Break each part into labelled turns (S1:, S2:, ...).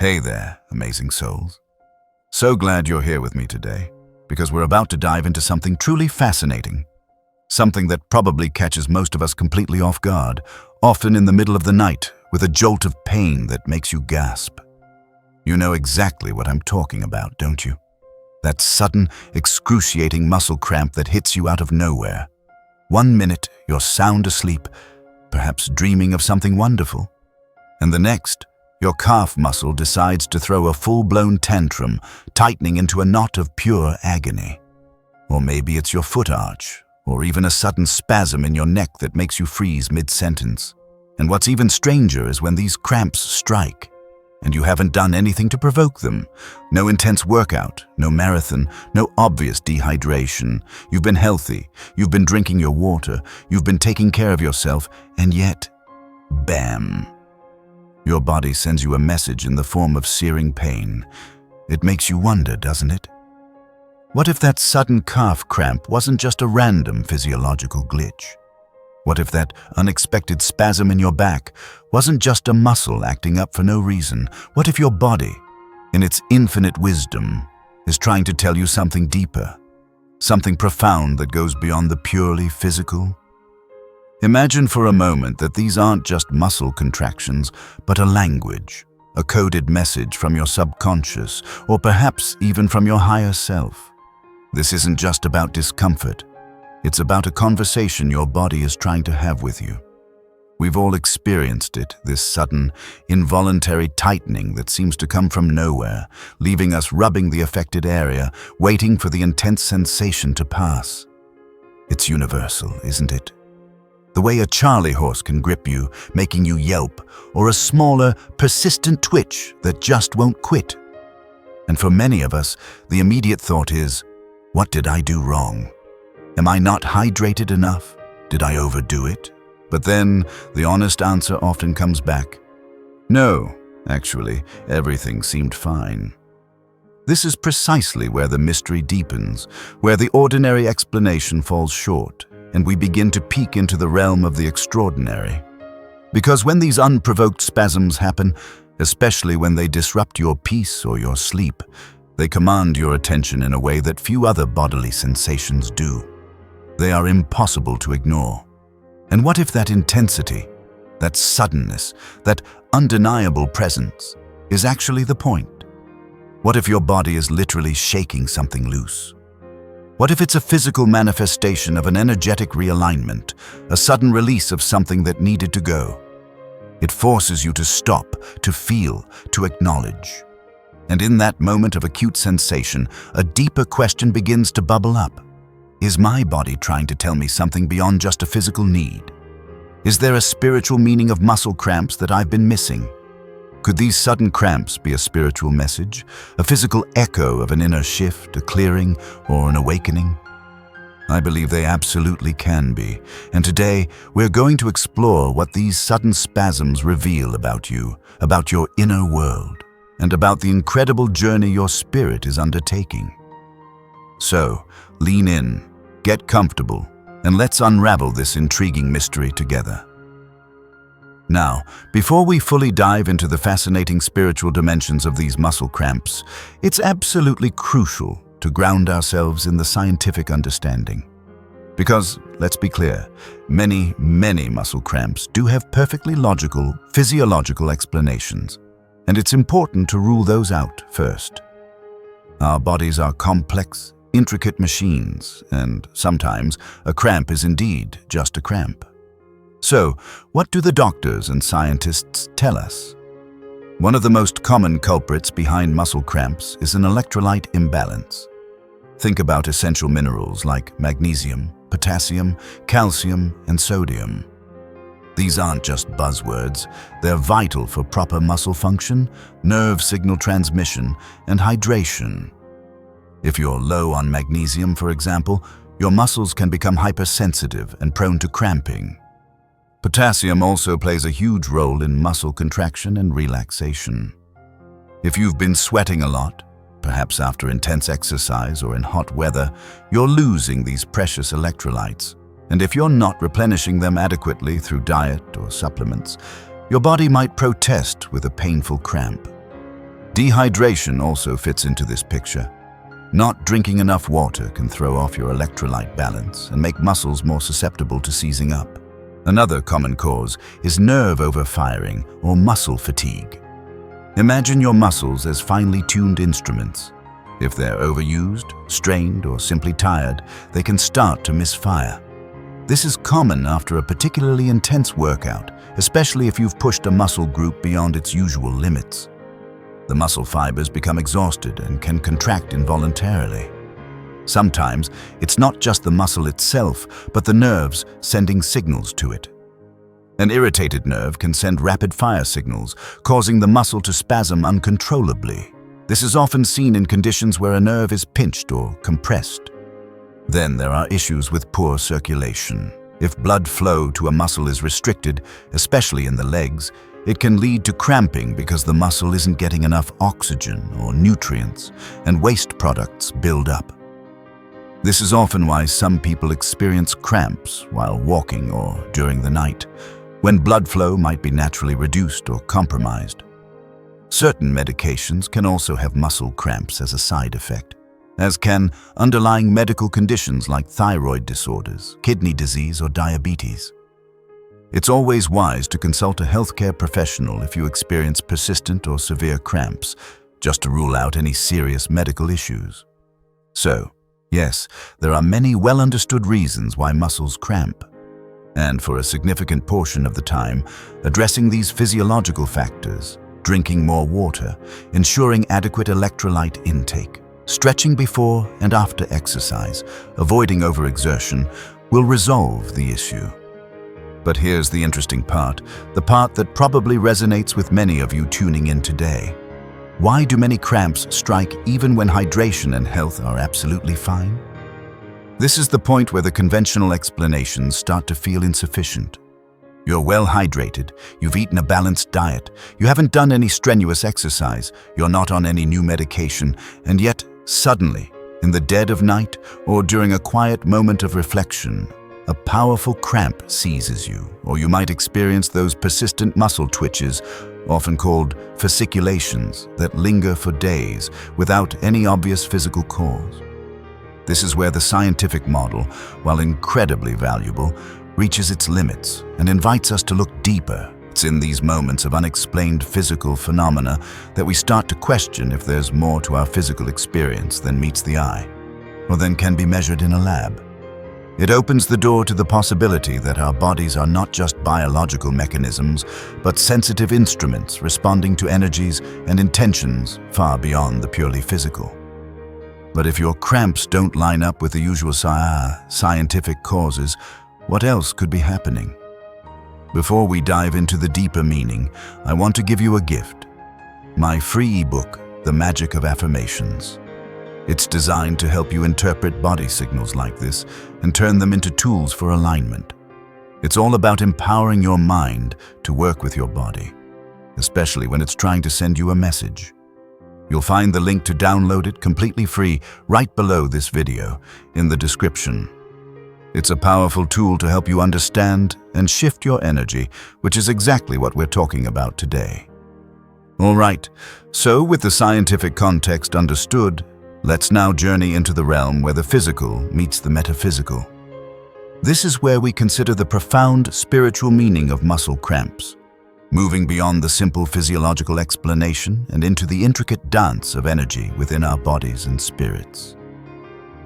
S1: Hey there, amazing souls. So glad you're here with me today, because we're about to dive into something truly fascinating. Something that probably catches most of us completely off guard, often in the middle of the night, with a jolt of pain that makes you gasp. You know exactly what I'm talking about, don't you? That sudden, excruciating muscle cramp that hits you out of nowhere. 1 minute, you're sound asleep, perhaps dreaming of something wonderful. And the next, your calf muscle decides to throw a full-blown tantrum, tightening into a knot of pure agony. Or maybe it's your foot arch, or even a sudden spasm in your neck that makes you freeze mid-sentence. And what's even stranger is when these cramps strike, and you haven't done anything to provoke them. No intense workout, no marathon, no obvious dehydration. You've been healthy, you've been drinking your water, you've been taking care of yourself, and yet, bam! Your body sends you a message in the form of searing pain. It makes you wonder, doesn't it? What if that sudden calf cramp wasn't just a random physiological glitch? What if that unexpected spasm in your back wasn't just a muscle acting up for no reason? What if your body, in its infinite wisdom, is trying to tell you something deeper, something profound that goes beyond the purely physical? Imagine for a moment that these aren't just muscle contractions, but a language, a coded message from your subconscious, or perhaps even from your higher self. This isn't just about discomfort. It's about a conversation your body is trying to have with you. We've all experienced it, this sudden, involuntary tightening that seems to come from nowhere, leaving us rubbing the affected area, waiting for the intense sensation to pass. It's universal, isn't it? The way a Charlie horse can grip you, making you yelp, or a smaller, persistent twitch that just won't quit. And for many of us, the immediate thought is, what did I do wrong? Am I not hydrated enough? Did I overdo it? But then, the honest answer often comes back. No, actually, everything seemed fine. This is precisely where the mystery deepens, where the ordinary explanation falls short, and we begin to peek into the realm of the extraordinary. Because when these unprovoked spasms happen, especially when they disrupt your peace or your sleep, they command your attention in a way that few other bodily sensations do. They are impossible to ignore. And what if that intensity, that suddenness, that undeniable presence is actually the point? What if your body is literally shaking something loose? What if it's a physical manifestation of an energetic realignment, a sudden release of something that needed to go? It forces you to stop, to feel, to acknowledge. And in that moment of acute sensation, a deeper question begins to bubble up. Is my body trying to tell me something beyond just a physical need? Is there a spiritual meaning of muscle cramps that I've been missing? Could these sudden cramps be a spiritual message, a physical echo of an inner shift, a clearing, or an awakening? I believe they absolutely can be, and today we're going to explore what these sudden spasms reveal about you, about your inner world, and about the incredible journey your spirit is undertaking. So, lean in, get comfortable, and let's unravel this intriguing mystery together. Now, before we fully dive into the fascinating spiritual dimensions of these muscle cramps, it's absolutely crucial to ground ourselves in the scientific understanding. Because, let's be clear, many muscle cramps do have perfectly logical, physiological explanations, and it's important to rule those out first. Our bodies are complex, intricate machines, and sometimes a cramp is indeed just a cramp. So, what do the doctors and scientists tell us? One of the most common culprits behind muscle cramps is an electrolyte imbalance. Think about essential minerals like magnesium, potassium, calcium, and sodium. These aren't just buzzwords, they're vital for proper muscle function, nerve signal transmission, and hydration. If you're low on magnesium, for example, your muscles can become hypersensitive and prone to cramping. Potassium also plays a huge role in muscle contraction and relaxation. If you've been sweating a lot, perhaps after intense exercise or in hot weather, you're losing these precious electrolytes. And if you're not replenishing them adequately through diet or supplements, your body might protest with a painful cramp. Dehydration also fits into this picture. Not drinking enough water can throw off your electrolyte balance and make muscles more susceptible to seizing up. Another common cause is nerve overfiring or muscle fatigue. Imagine your muscles as finely tuned instruments. If they're overused, strained, or simply tired, they can start to misfire. This is common after a particularly intense workout, especially if you've pushed a muscle group beyond its usual limits. The muscle fibers become exhausted and can contract involuntarily. Sometimes it's not just the muscle itself, but the nerves sending signals to it. An irritated nerve can send rapid-fire signals, causing the muscle to spasm uncontrollably. This is often seen in conditions where a nerve is pinched or compressed. Then there are issues with poor circulation. If blood flow to a muscle is restricted, especially in the legs, it can lead to cramping because the muscle isn't getting enough oxygen or nutrients, and waste products build up. This is often why some people experience cramps while walking or during the night, when blood flow might be naturally reduced or compromised. Certain medications can also have muscle cramps as a side effect, as can underlying medical conditions like thyroid disorders, kidney disease, or diabetes. It's always wise to consult a healthcare professional if you experience persistent or severe cramps, just to rule out any serious medical issues. So, yes, there are many well-understood reasons why muscles cramp. And for a significant portion of the time, addressing these physiological factors, drinking more water, ensuring adequate electrolyte intake, stretching before and after exercise, avoiding overexertion, will resolve the issue. But here's the interesting part, the part that probably resonates with many of you tuning in today. Why do many cramps strike even when hydration and health are absolutely fine? This is the point where the conventional explanations start to feel insufficient. You're well hydrated, you've eaten a balanced diet, you haven't done any strenuous exercise, you're not on any new medication, and yet, suddenly, in the dead of night or during a quiet moment of reflection, a powerful cramp seizes you, or you might experience those persistent muscle twitches, often called fasciculations, that linger for days without any obvious physical cause. This is where the scientific model, while incredibly valuable, reaches its limits and invites us to look deeper. It's in these moments of unexplained physical phenomena that we start to question if there's more to our physical experience than meets the eye, or than can be measured in a lab. It opens the door to the possibility that our bodies are not just biological mechanisms, but sensitive instruments responding to energies and intentions far beyond the purely physical. But if your cramps don't line up with the usual scientific causes, what else could be happening? Before we dive into the deeper meaning, I want to give you a gift. My free ebook, The Magic of Affirmations. It's designed to help you interpret body signals like this and turn them into tools for alignment. It's all about empowering your mind to work with your body, especially when it's trying to send you a message. You'll find the link to download it completely free right below this video in the description. It's a powerful tool to help you understand and shift your energy, which is exactly what we're talking about today. All right, so with the scientific context understood, let's now journey into the realm where the physical meets the metaphysical. This is where we consider the profound spiritual meaning of muscle cramps, moving beyond the simple physiological explanation and into the intricate dance of energy within our bodies and spirits.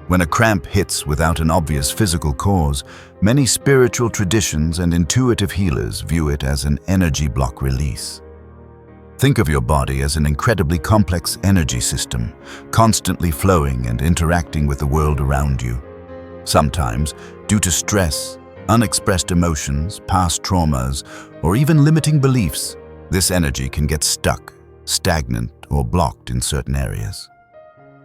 S1: When a cramp hits without an obvious physical cause, many spiritual traditions and intuitive healers view it as an energy block release. Think of your body as an incredibly complex energy system, constantly flowing and interacting with the world around you. Sometimes, due to stress, unexpressed emotions, past traumas, or even limiting beliefs, this energy can get stuck, stagnant, or blocked in certain areas.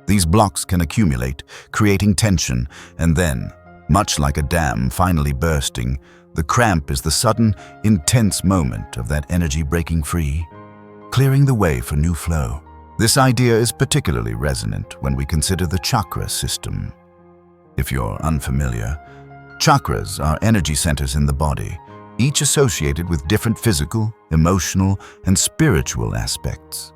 S1: These blocks can accumulate, creating tension, and then, much like a dam finally bursting, the cramp is the sudden, intense moment of that energy breaking free, clearing the way for new flow. This idea is particularly resonant when we consider the chakra system. If you're unfamiliar, chakras are energy centers in the body, each associated with different physical, emotional, and spiritual aspects.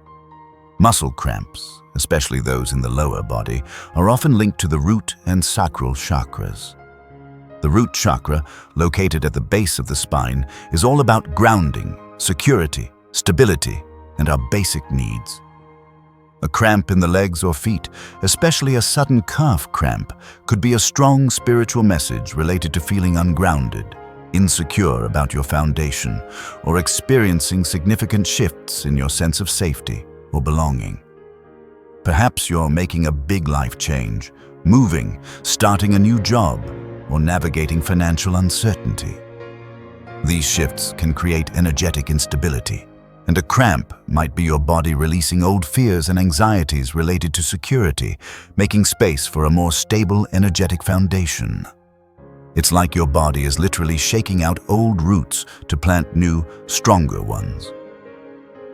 S1: Muscle cramps, especially those in the lower body, are often linked to the root and sacral chakras. The root chakra, located at the base of the spine, is all about grounding, security, stability, and our basic needs. A cramp in the legs or feet, especially a sudden calf cramp, could be a strong spiritual message related to feeling ungrounded, insecure about your foundation, or experiencing significant shifts in your sense of safety or belonging. Perhaps you're making a big life change, moving, starting a new job, or navigating financial uncertainty. These shifts can create energetic instability, and a cramp might be your body releasing old fears and anxieties related to security, making space for a more stable energetic foundation. It's like your body is literally shaking out old roots to plant new, stronger ones.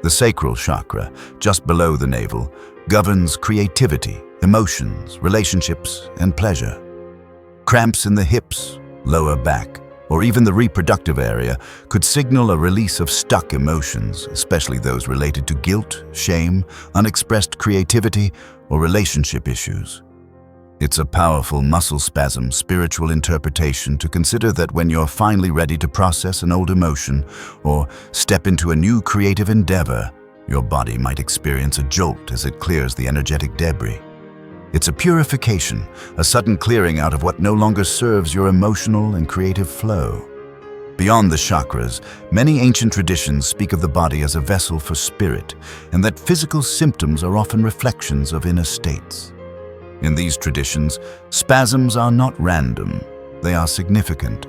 S1: The sacral chakra, just below the navel, governs creativity, emotions, relationships, and pleasure. Cramps in the hips, lower back, or even the reproductive area could signal a release of stuck emotions, especially those related to guilt, shame, unexpressed creativity, or relationship issues. It's a powerful muscle spasm spiritual interpretation to consider that when you're finally ready to process an old emotion or step into a new creative endeavor, your body might experience a jolt as it clears the energetic debris. It's a purification, a sudden clearing out of what no longer serves your emotional and creative flow. Beyond the chakras, many ancient traditions speak of the body as a vessel for spirit, and that physical symptoms are often reflections of inner states. In these traditions, spasms are not random, they are significant.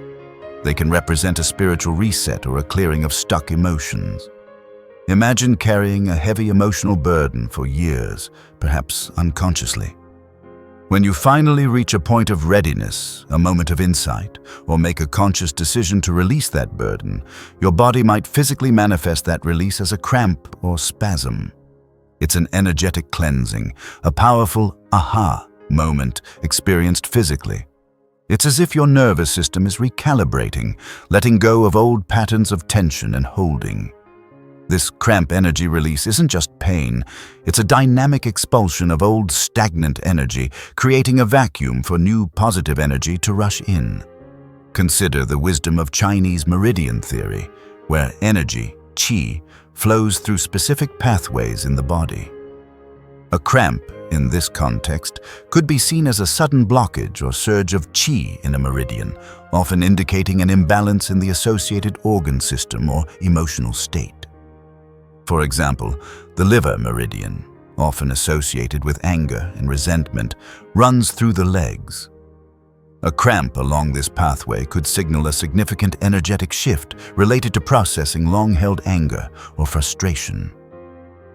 S1: They can represent a spiritual reset or a clearing of stuck emotions. Imagine carrying a heavy emotional burden for years, perhaps unconsciously. When you finally reach a point of readiness, a moment of insight, or make a conscious decision to release that burden, your body might physically manifest that release as a cramp or spasm. It's an energetic cleansing, a powerful aha moment experienced physically. It's as if your nervous system is recalibrating, letting go of old patterns of tension and holding. This cramp energy release isn't just pain, it's a dynamic expulsion of old stagnant energy, creating a vacuum for new positive energy to rush in. Consider the wisdom of Chinese meridian theory, where energy, qi, flows through specific pathways in the body. A cramp, in this context, could be seen as a sudden blockage or surge of qi in a meridian, often indicating an imbalance in the associated organ system or emotional state. For example, the liver meridian, often associated with anger and resentment, runs through the legs. A cramp along this pathway could signal a significant energetic shift related to processing long-held anger or frustration.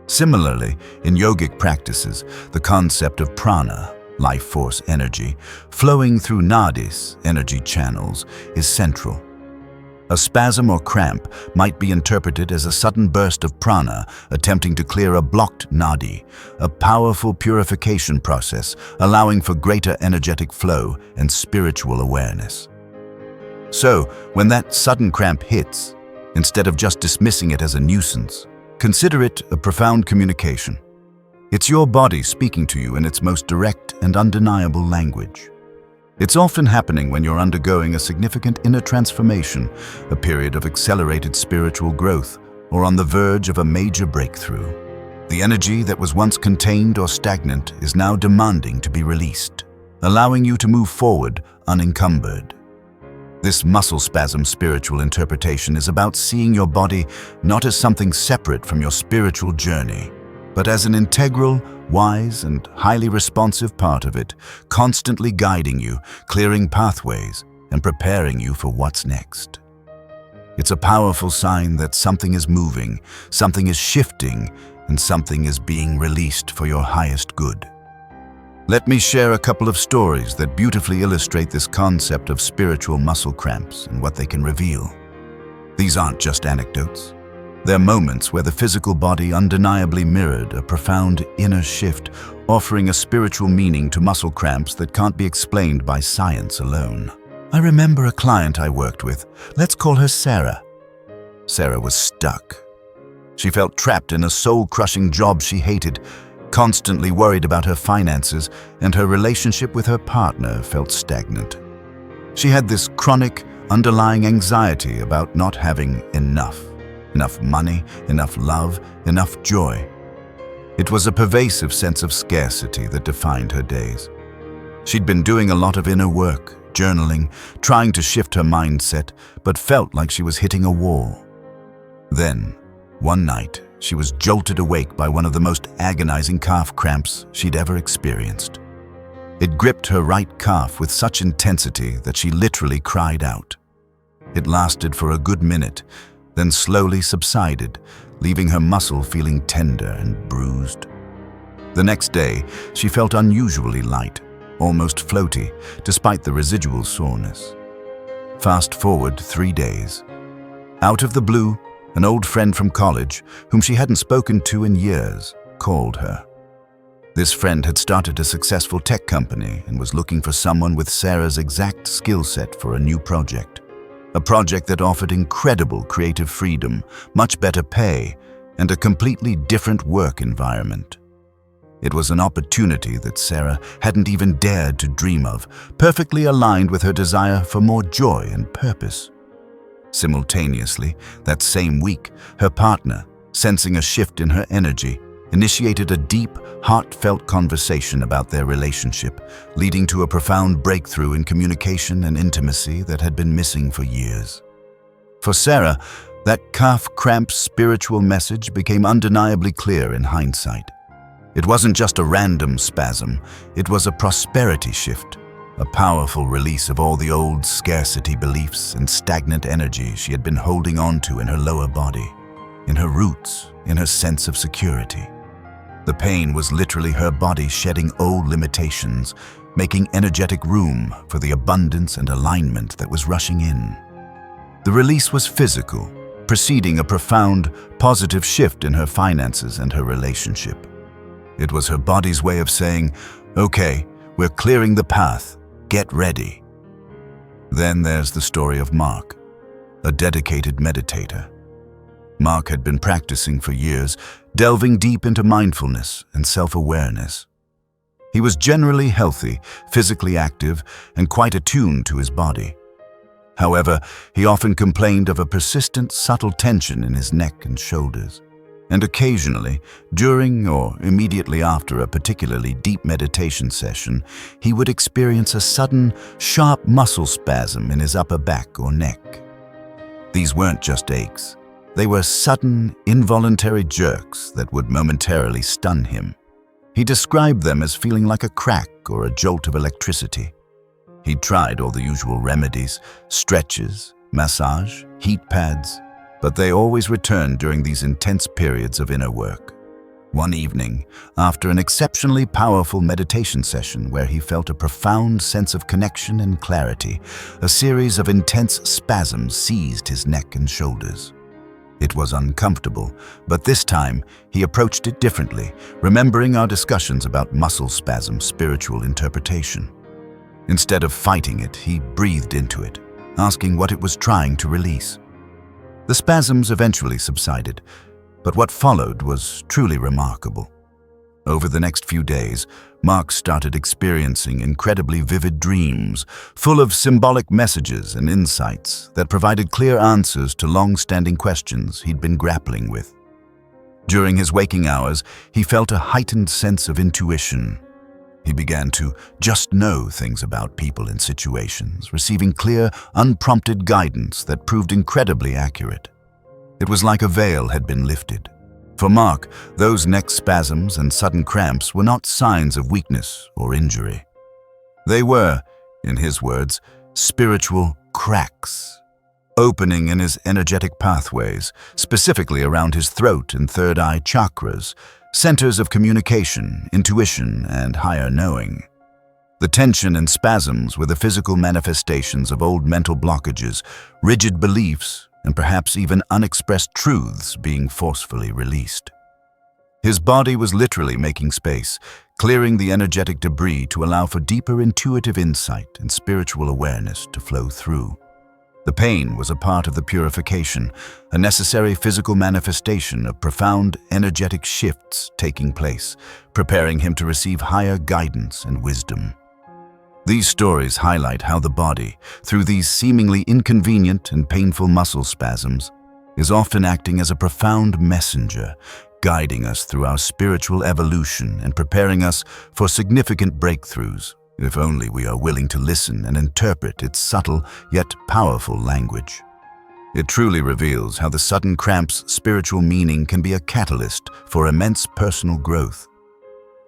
S1: Similarly, in yogic practices, the concept of prana, life force energy, flowing through nadis, energy channels, is central. A spasm or cramp might be interpreted as a sudden burst of prana attempting to clear a blocked nadi, a powerful purification process allowing for greater energetic flow and spiritual awareness. So, when that sudden cramp hits, instead of just dismissing it as a nuisance, consider it a profound communication. It's your body speaking to you in its most direct and undeniable language. It's often happening when you're undergoing a significant inner transformation, a period of accelerated spiritual growth, or on the verge of a major breakthrough. The energy that was once contained or stagnant is now demanding to be released, allowing you to move forward unencumbered. This muscle spasm spiritual interpretation is about seeing your body not as something separate from your spiritual journey, but as an integral, wise, and highly responsive part of it, constantly guiding you, clearing pathways, and preparing you for what's next. It's a powerful sign that something is moving, something is shifting, and something is being released for your highest good. Let me share a couple of stories that beautifully illustrate this concept of spiritual muscle cramps and what they can reveal. These aren't just anecdotes. They're moments where the physical body undeniably mirrored a profound inner shift, offering a spiritual meaning to muscle cramps that can't be explained by science alone. I remember a client I worked with. Let's call her Sarah. Sarah was stuck. She felt trapped in a soul-crushing job she hated, constantly worried about her finances, and her relationship with her partner felt stagnant. She had this chronic, underlying anxiety about not having enough money, enough love, enough joy. It was a pervasive sense of scarcity that defined her days. She'd been doing a lot of inner work, journaling, trying to shift her mindset, but felt like she was hitting a wall. Then, one night, she was jolted awake by one of the most agonizing calf cramps she'd ever experienced. It gripped her right calf with such intensity that she literally cried out. It lasted for a good minute, then slowly subsided, leaving her muscle feeling tender and bruised. The next day, she felt unusually light, almost floaty, despite the residual soreness. Fast forward 3 days. Out of the blue, an old friend from college, whom she hadn't spoken to in years, called her. This friend had started a successful tech company and was looking for someone with Sarah's exact skill set for a new project. A project that offered incredible creative freedom, much better pay, and a completely different work environment. It was an opportunity that Sarah hadn't even dared to dream of, perfectly aligned with her desire for more joy and purpose. Simultaneously, that same week, her partner, sensing a shift in her energy, initiated a deep, heartfelt conversation about their relationship, leading to a profound breakthrough in communication and intimacy that had been missing for years. For Sarah, that calf cramp spiritual message became undeniably clear in hindsight. It wasn't just a random spasm, it was a prosperity shift, a powerful release of all the old scarcity beliefs and stagnant energy she had been holding on to in her lower body, in her roots, in her sense of security. The pain was literally her body shedding old limitations, making energetic room for the abundance and alignment that was rushing in. The release was physical, preceding a profound, positive shift in her finances and her relationship. It was her body's way of saying, "Okay, we're clearing the path, get ready." Then there's the story of Mark, a dedicated meditator. Mark had been practicing for years, delving deep into mindfulness and self-awareness. He was generally healthy, physically active, and quite attuned to his body. However, he often complained of a persistent, subtle tension in his neck and shoulders. And occasionally, during or immediately after a particularly deep meditation session, he would experience a sudden, sharp muscle spasm in his upper back or neck. These weren't just aches. They were sudden, involuntary jerks that would momentarily stun him. He described them as feeling like a crack or a jolt of electricity. He'd tried all the usual remedies, stretches, massage, heat pads, but they always returned during these intense periods of inner work. One evening, after an exceptionally powerful meditation session where he felt a profound sense of connection and clarity, a series of intense spasms seized his neck and shoulders. It was uncomfortable, but this time he approached it differently, remembering our discussions about muscle spasm spiritual interpretation. Instead of fighting it, he breathed into it, asking what it was trying to release. The spasms eventually subsided, but what followed was truly remarkable. Over the next few days, Mark started experiencing incredibly vivid dreams, full of symbolic messages and insights that provided clear answers to long-standing questions he'd been grappling with. During his waking hours, he felt a heightened sense of intuition. He began to just know things about people and situations, receiving clear, unprompted guidance that proved incredibly accurate. It was like a veil had been lifted. For Mark, those neck spasms and sudden cramps were not signs of weakness or injury. They were, in his words, spiritual cracks, opening in his energetic pathways, specifically around his throat and third eye chakras, centers of communication, intuition, and higher knowing. The tension and spasms were the physical manifestations of old mental blockages, rigid beliefs, and perhaps even unexpressed truths being forcefully released. His body was literally making space, clearing the energetic debris to allow for deeper intuitive insight and spiritual awareness to flow through. The pain was a part of the purification, a necessary physical manifestation of profound energetic shifts taking place, preparing him to receive higher guidance and wisdom. These stories highlight how the body, through these seemingly inconvenient and painful muscle spasms, is often acting as a profound messenger, guiding us through our spiritual evolution and preparing us for significant breakthroughs, if only we are willing to listen and interpret its subtle yet powerful language. It truly reveals how the sudden cramp's spiritual meaning can be a catalyst for immense personal growth.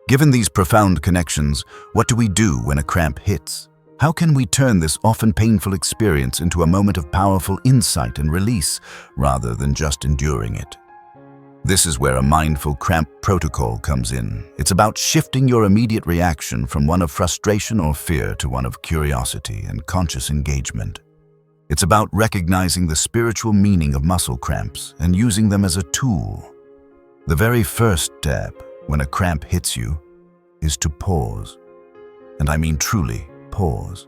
S1: Given these profound connections, what do we do when a cramp hits? How can we turn this often painful experience into a moment of powerful insight and release, rather than just enduring it? This is where a mindful cramp protocol comes in. It's about shifting your immediate reaction from one of frustration or fear to one of curiosity and conscious engagement. It's about recognizing the spiritual meaning of muscle cramps and using them as a tool. The very first step when a cramp hits you is to pause. And I mean truly pause.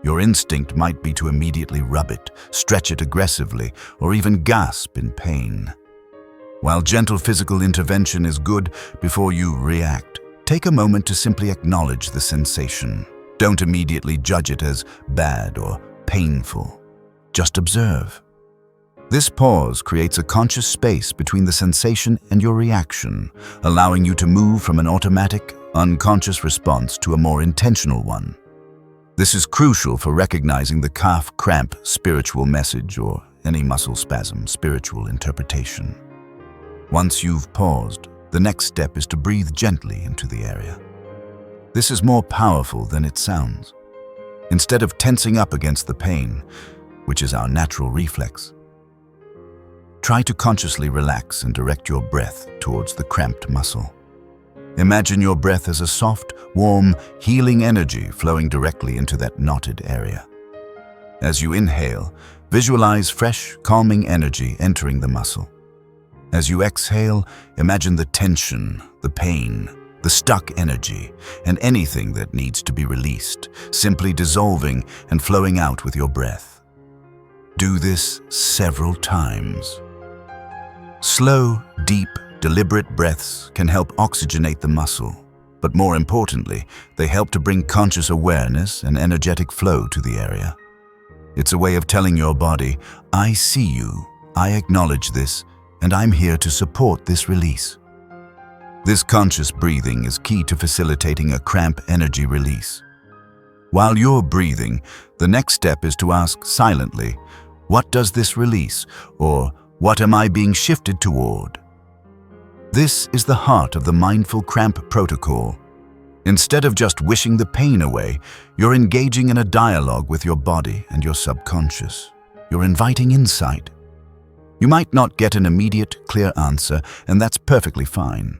S1: Your instinct might be to immediately rub it, stretch it aggressively, or even gasp in pain. While gentle physical intervention is good before you react, take a moment to simply acknowledge the sensation. Don't immediately judge it as bad or painful. Just observe. This pause creates a conscious space between the sensation and your reaction, allowing you to move from an automatic, unconscious response to a more intentional one. This is crucial for recognizing the calf cramp spiritual message or any muscle spasm spiritual interpretation. Once you've paused, the next step is to breathe gently into the area. This is more powerful than it sounds. Instead of tensing up against the pain, which is our natural reflex, try to consciously relax and direct your breath towards the cramped muscle. Imagine your breath as a soft, warm, healing energy flowing directly into that knotted area. As you inhale, visualize fresh, calming energy entering the muscle. As you exhale, imagine the tension, the pain, the stuck energy, and anything that needs to be released, simply dissolving and flowing out with your breath. Do this several times. Slow, deep, deliberate breaths can help oxygenate the muscle, but more importantly, they help to bring conscious awareness and energetic flow to the area. It's a way of telling your body, I see you, I acknowledge this, and I'm here to support this release. This conscious breathing is key to facilitating a cramp energy release. While you're breathing, the next step is to ask silently, what does this release, or what am I being shifted toward? This is the heart of the mindful cramp protocol. Instead of just wishing the pain away, you're engaging in a dialogue with your body and your subconscious. You're inviting insight. You might not get an immediate, clear answer, and that's perfectly fine.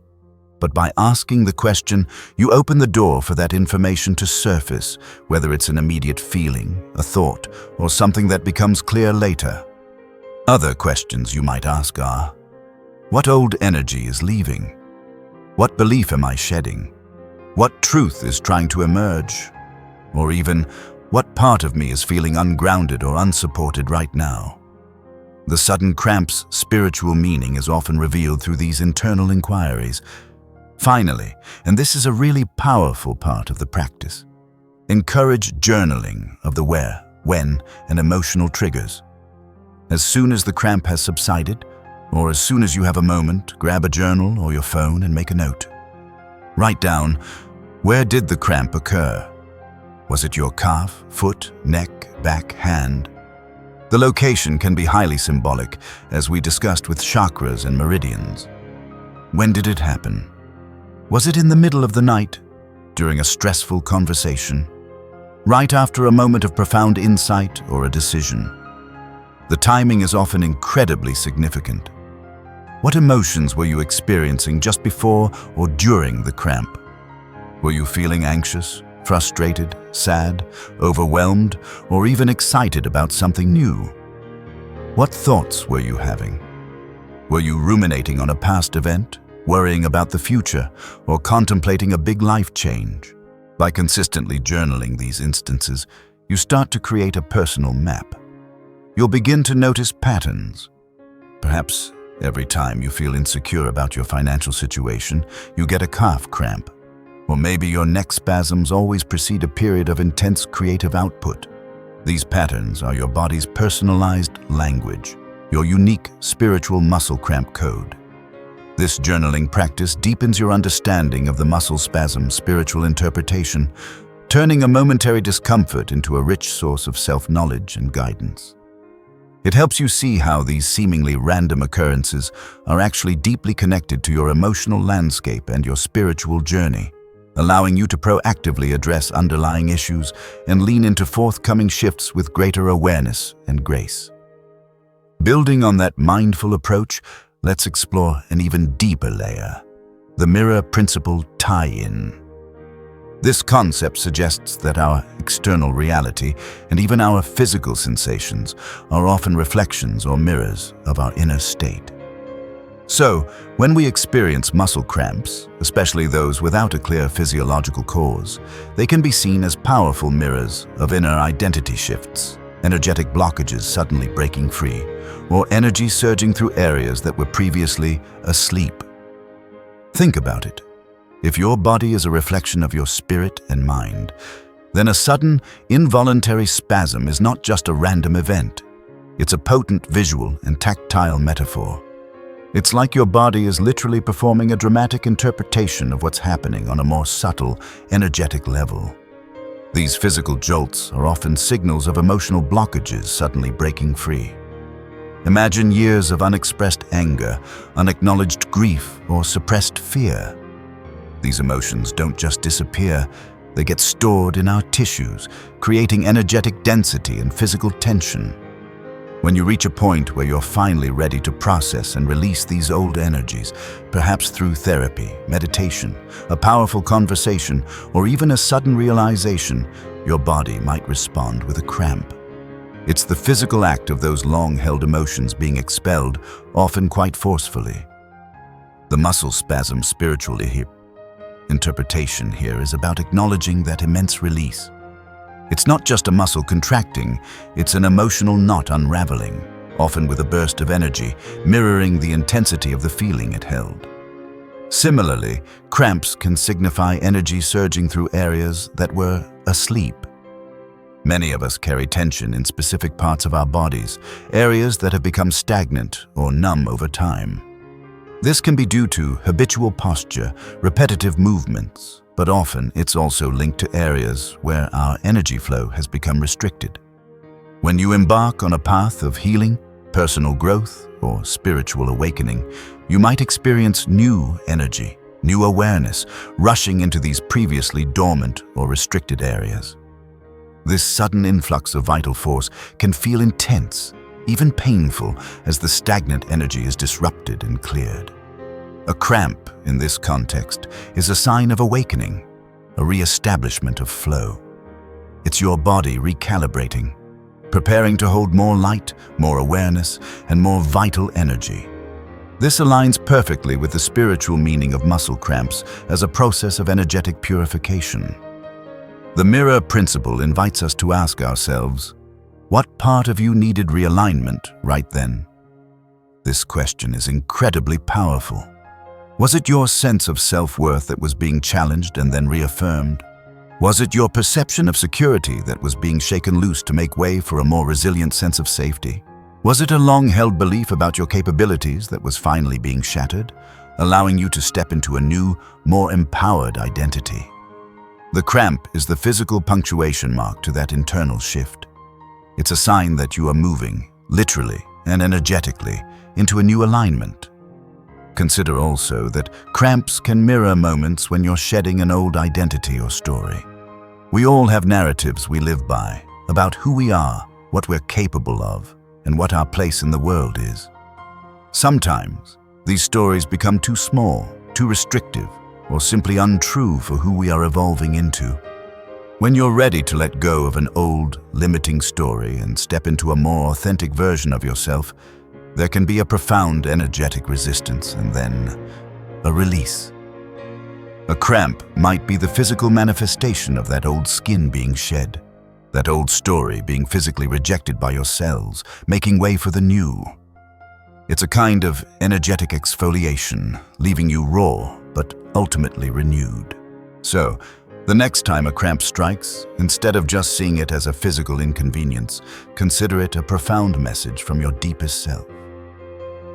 S1: But by asking the question, you open the door for that information to surface, whether it's an immediate feeling, a thought, or something that becomes clear later. Other questions you might ask are, what old energy is leaving? What belief am I shedding? What truth is trying to emerge? Or even, what part of me is feeling ungrounded or unsupported right now? The sudden cramp's spiritual meaning is often revealed through these internal inquiries. Finally, and this is a really powerful part of the practice, encourage journaling of the where, when, and emotional triggers. As soon as the cramp has subsided, or as soon as you have a moment, grab a journal or your phone and make a note. Write down, where did the cramp occur? Was it your calf, foot, neck, back, hand? The location can be highly symbolic, as we discussed with chakras and meridians. When did it happen? Was it in the middle of the night, during a stressful conversation, right after a moment of profound insight or a decision? The timing is often incredibly significant. What emotions were you experiencing just before or during the cramp? Were you feeling anxious, frustrated, sad, overwhelmed, or even excited about something new? What thoughts were you having? Were you ruminating on a past event, worrying about the future, or contemplating a big life change? By consistently journaling these instances, you start to create a personal map. you'll begin to notice patterns. Perhaps every time you feel insecure about your financial situation, you get a calf cramp. Or maybe your neck spasms always precede a period of intense creative output. These patterns are your body's personalized language, your unique spiritual muscle cramp code. This journaling practice deepens your understanding of the muscle spasm spiritual interpretation, turning a momentary discomfort into a rich source of self-knowledge and guidance. It helps you see how these seemingly random occurrences are actually deeply connected to your emotional landscape and your spiritual journey, allowing you to proactively address underlying issues and lean into forthcoming shifts with greater awareness and grace. Building on that mindful approach, let's explore an even deeper layer: the mirror principle tie-in. This concept suggests that our external reality and even our physical sensations are often reflections or mirrors of our inner state. So, when we experience muscle cramps, especially those without a clear physiological cause, they can be seen as powerful mirrors of inner identity shifts, energetic blockages suddenly breaking free, or energy surging through areas that were previously asleep. Think about it. If your body is a reflection of your spirit and mind, then a sudden, involuntary spasm is not just a random event. It's a potent visual and tactile metaphor. It's like your body is literally performing a dramatic interpretation of what's happening on a more subtle, energetic level. These physical jolts are often signals of emotional blockages suddenly breaking free. Imagine years of unexpressed anger, unacknowledged grief, or suppressed fear. These emotions don't just disappear, they get stored in our tissues, creating energetic density and physical tension. When you reach a point where you're finally ready to process and release these old energies, perhaps through therapy, meditation, a powerful conversation, or even a sudden realization, your body might respond with a cramp. It's the physical act of those long-held emotions being expelled, often quite forcefully. The muscle spasm spiritual interpretation here is about acknowledging that immense release. It's not just a muscle contracting, it's an emotional knot unraveling, often with a burst of energy, mirroring the intensity of the feeling it held. Similarly, cramps can signify energy surging through areas that were asleep. Many of us carry tension in specific parts of our bodies, areas that have become stagnant or numb over time. This can be due to habitual posture, repetitive movements, but often it's also linked to areas where our energy flow has become restricted. When you embark on a path of healing, personal growth, or spiritual awakening, you might experience new energy, new awareness, rushing into these previously dormant or restricted areas. This sudden influx of vital force can feel intense, even painful, as the stagnant energy is disrupted and cleared. A cramp, in this context, is a sign of awakening, a re-establishment of flow. It's your body recalibrating, preparing to hold more light, more awareness, and more vital energy. This aligns perfectly with the spiritual meaning of muscle cramps as a process of energetic purification. The mirror principle invites us to ask ourselves, what part of you needed realignment right then? This question is incredibly powerful. Was it your sense of self-worth that was being challenged and then reaffirmed? Was it your perception of security that was being shaken loose to make way for a more resilient sense of safety? Was it a long-held belief about your capabilities that was finally being shattered, allowing you to step into a new, more empowered identity? The cramp is the physical punctuation mark to that internal shift. It's a sign that you are moving, literally and energetically, into a new alignment. Consider also that cramps can mirror moments when you're shedding an old identity or story. We all have narratives we live by about who we are, what we're capable of, and what our place in the world is. Sometimes, these stories become too small, too restrictive, or simply untrue for who we are evolving into. When you're ready to let go of an old, limiting story and step into a more authentic version of yourself, there can be a profound energetic resistance and then a release. A cramp might be the physical manifestation of that old skin being shed. That old story being physically rejected by your cells, making way for the new. It's a kind of energetic exfoliation, leaving you raw, but ultimately renewed. So, the next time a cramp strikes, instead of just seeing it as a physical inconvenience, consider it a profound message from your deepest self.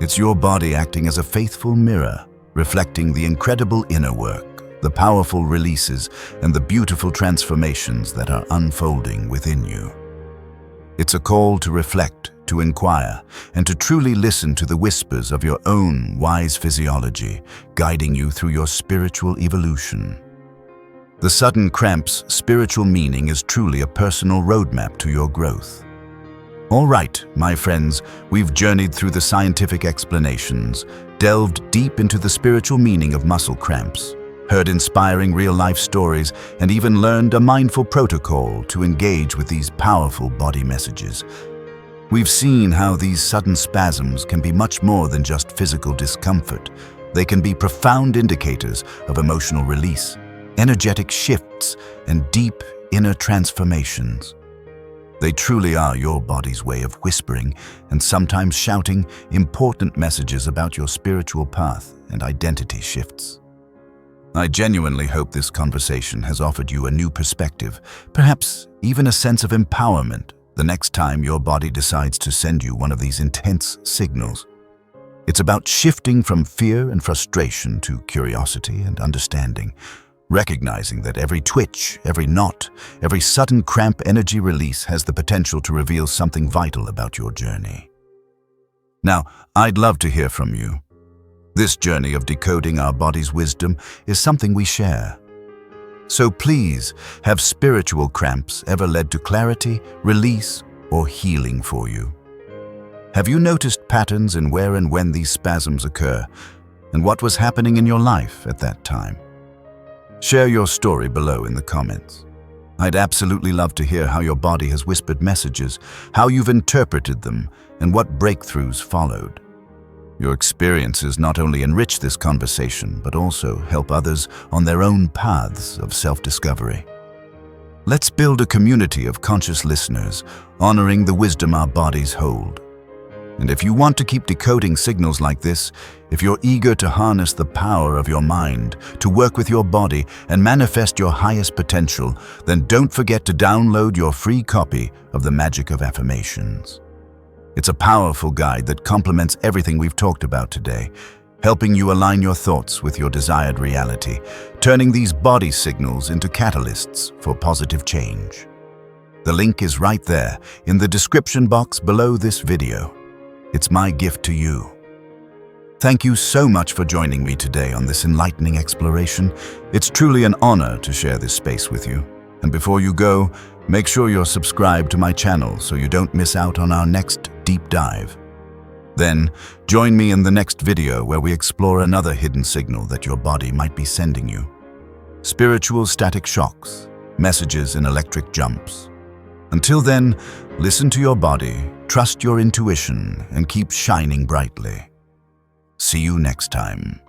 S1: It's your body acting as a faithful mirror, reflecting the incredible inner work, the powerful releases, and the beautiful transformations that are unfolding within you. It's a call to reflect, to inquire, and to truly listen to the whispers of your own wise physiology, guiding you through your spiritual evolution. The sudden cramp's spiritual meaning is truly a personal roadmap to your growth. All right, my friends, we've journeyed through the scientific explanations, delved deep into the spiritual meaning of muscle cramps, heard inspiring real-life stories, and even learned a mindful protocol to engage with these powerful body messages. We've seen how these sudden spasms can be much more than just physical discomfort. They can be profound indicators of emotional release, energetic shifts, and deep inner transformations. They truly are your body's way of whispering and sometimes shouting important messages about your spiritual path and identity shifts. I genuinely hope this conversation has offered you a new perspective, perhaps even a sense of empowerment the next time your body decides to send you one of these intense signals. It's about shifting from fear and frustration to curiosity and understanding, recognizing that every twitch, every knot, every sudden cramp energy release has the potential to reveal something vital about your journey. Now, I'd love to hear from you. This journey of decoding our body's wisdom is something we share. So please, have spiritual cramps ever led to clarity, release, or healing for you? Have you noticed patterns in where and when these spasms occur, and what was happening in your life at that time? Share your story below in the comments. I'd absolutely love to hear how your body has whispered messages, how you've interpreted them, and what breakthroughs followed. Your experiences not only enrich this conversation, but also help others on their own paths of self-discovery. Let's build a community of conscious listeners, honoring the wisdom our bodies hold. And if you want to keep decoding signals like this, if you're eager to harness the power of your mind, to work with your body and manifest your highest potential, then don't forget to download your free copy of The Magic of Affirmations. It's a powerful guide that complements everything we've talked about today, helping you align your thoughts with your desired reality, turning these body signals into catalysts for positive change. The link is right there in the description box below this video. It's my gift to you. Thank you so much for joining me today on this enlightening exploration. It's truly an honor to share this space with you. And before you go, make sure you're subscribed to my channel so you don't miss out on our next deep dive. Then, join me in the next video where we explore another hidden signal that your body might be sending you. Spiritual static shocks, messages in electric jumps. Until then, listen to your body, trust your intuition, and keep shining brightly. See you next time.